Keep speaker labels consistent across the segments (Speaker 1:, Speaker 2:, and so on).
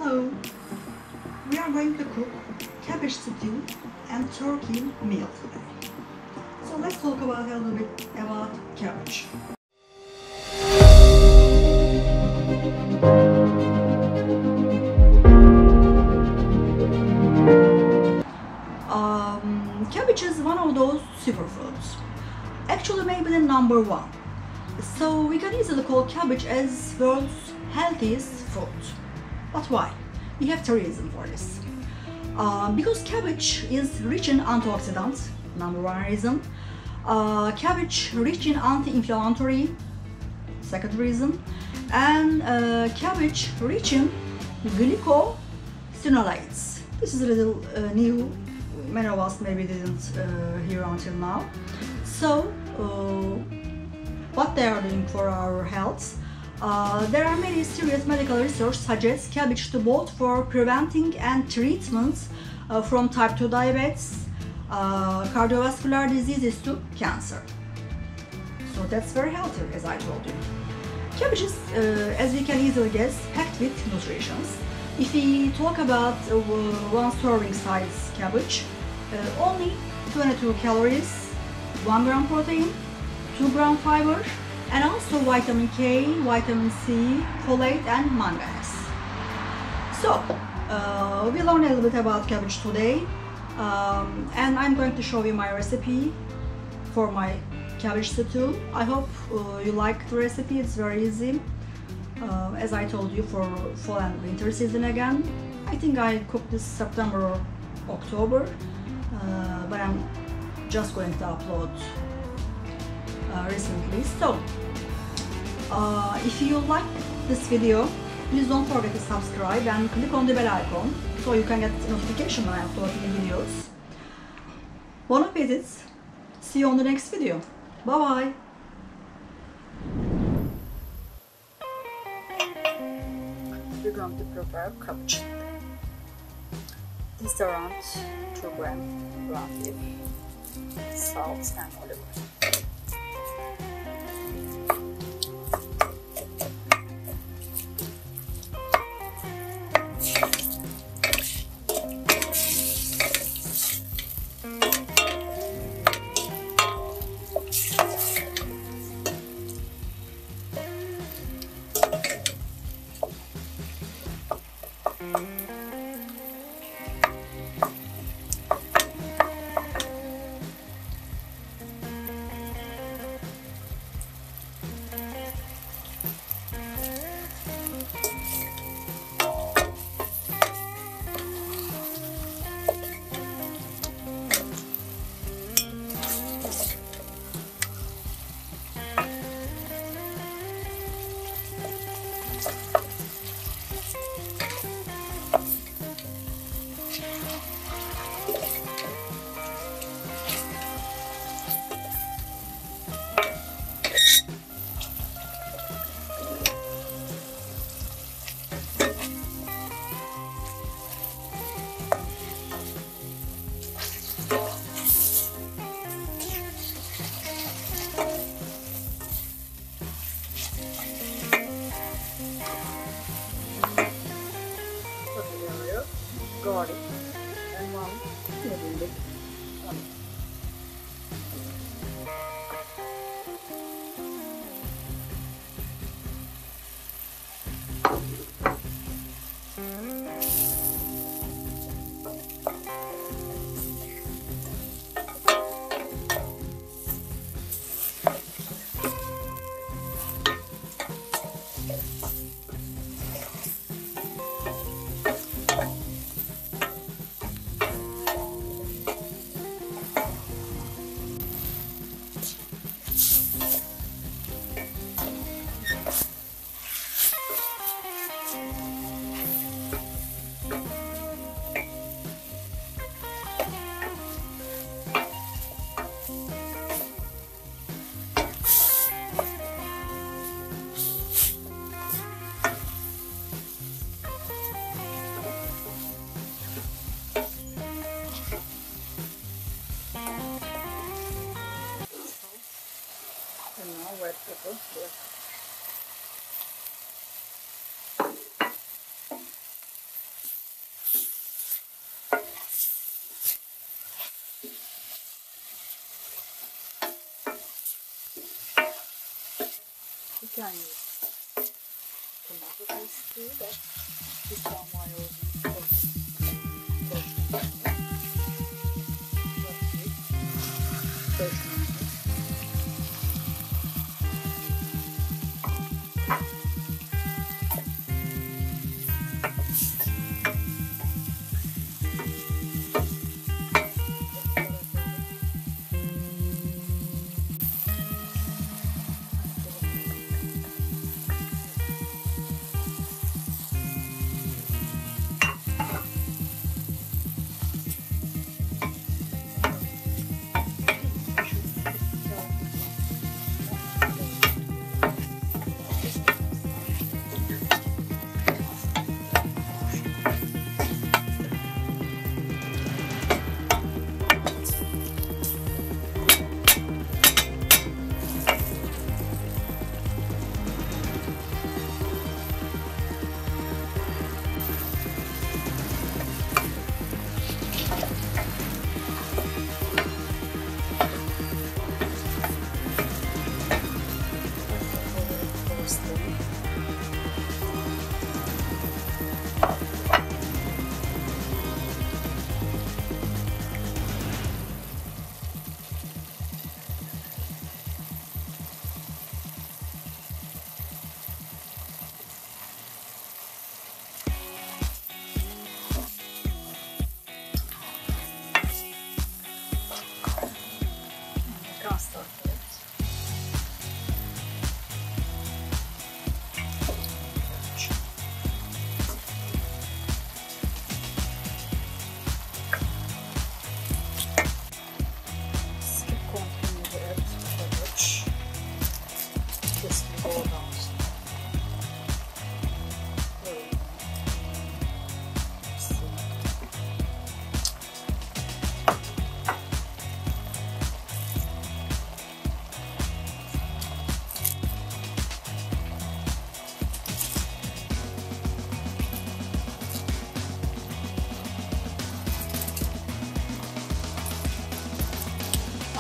Speaker 1: Hello! We are going to cook cabbage stew and turkey meal today. So let's talk about a little bit about cabbage. Cabbage is one of those superfoods. Actually maybe the number one. So we can easily call cabbage as world's healthiest food. But why? We have three reasons for this. Because cabbage is rich in antioxidants, number one reason. Cabbage rich in anti-inflammatory, second reason. And cabbage rich in glycosinolates. This is a little new. Many of us maybe didn't hear until now. So, what they are doing for our health? There are many serious medical research suggests cabbage to both for preventing and treatments from type 2 diabetes, cardiovascular diseases to cancer. So that's very healthy, as I told you. Cabbage is, as we can easily guess, packed with nutrition. If we talk about one serving size cabbage, only 22 calories, 1 gram protein, 2 gram fiber, and also vitamin K, vitamin C, folate and manganese. So, we learned a little bit about cabbage today, and I'm going to show you my recipe for my cabbage stew. I hope you like the recipe, it's very easy. As I told you, for fall and winter season again. I think I cooked this September or October, but I'm just going to upload recently. So, if you like this video, please don't forget to subscribe and click on the bell icon so you can get notification when I upload new videos. Bon appetit! See you on the next video. Bye bye! We're going to prepare cabbage. This is around 2 grams ground beef, salt and olive oil. Garlic and one little bit onion.
Speaker 2: can use tomato paste too, but this one I always use for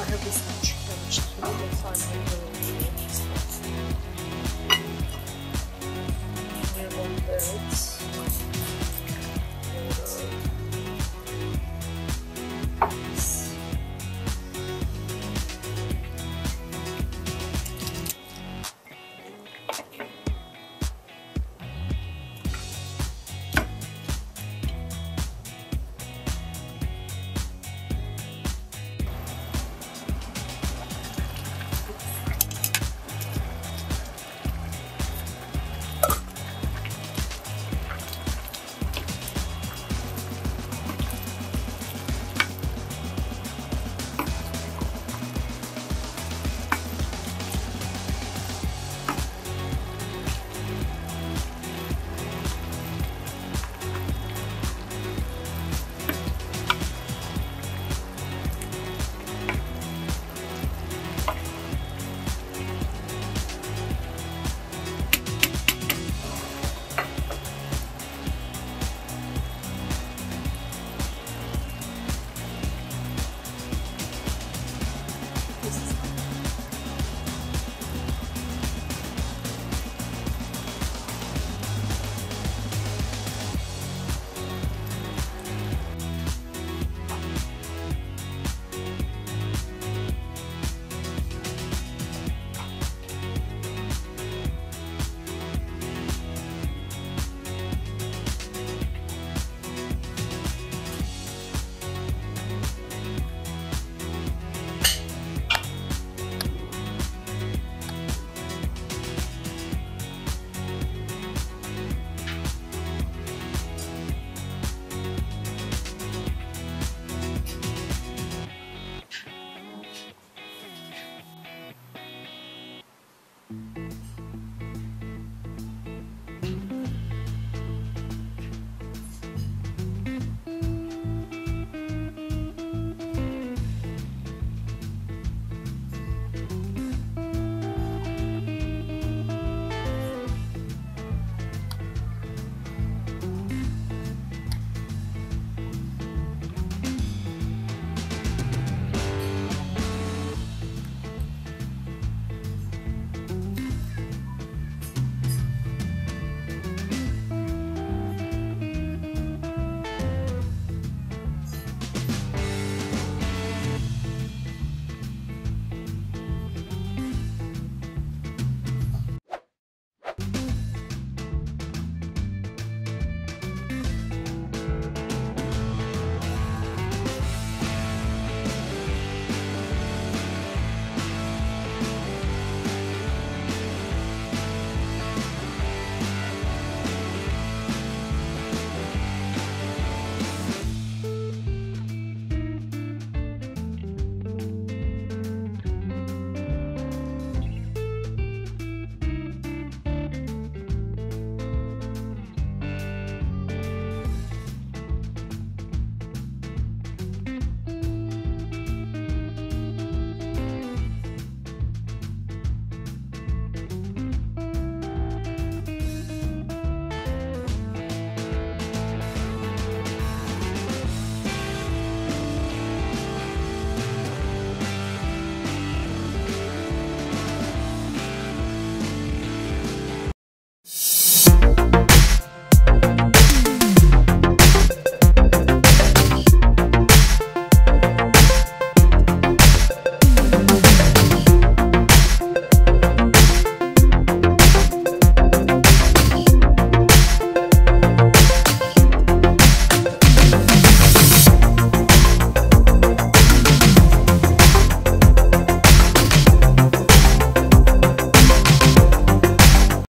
Speaker 2: I have this much cabbage too, that's why I really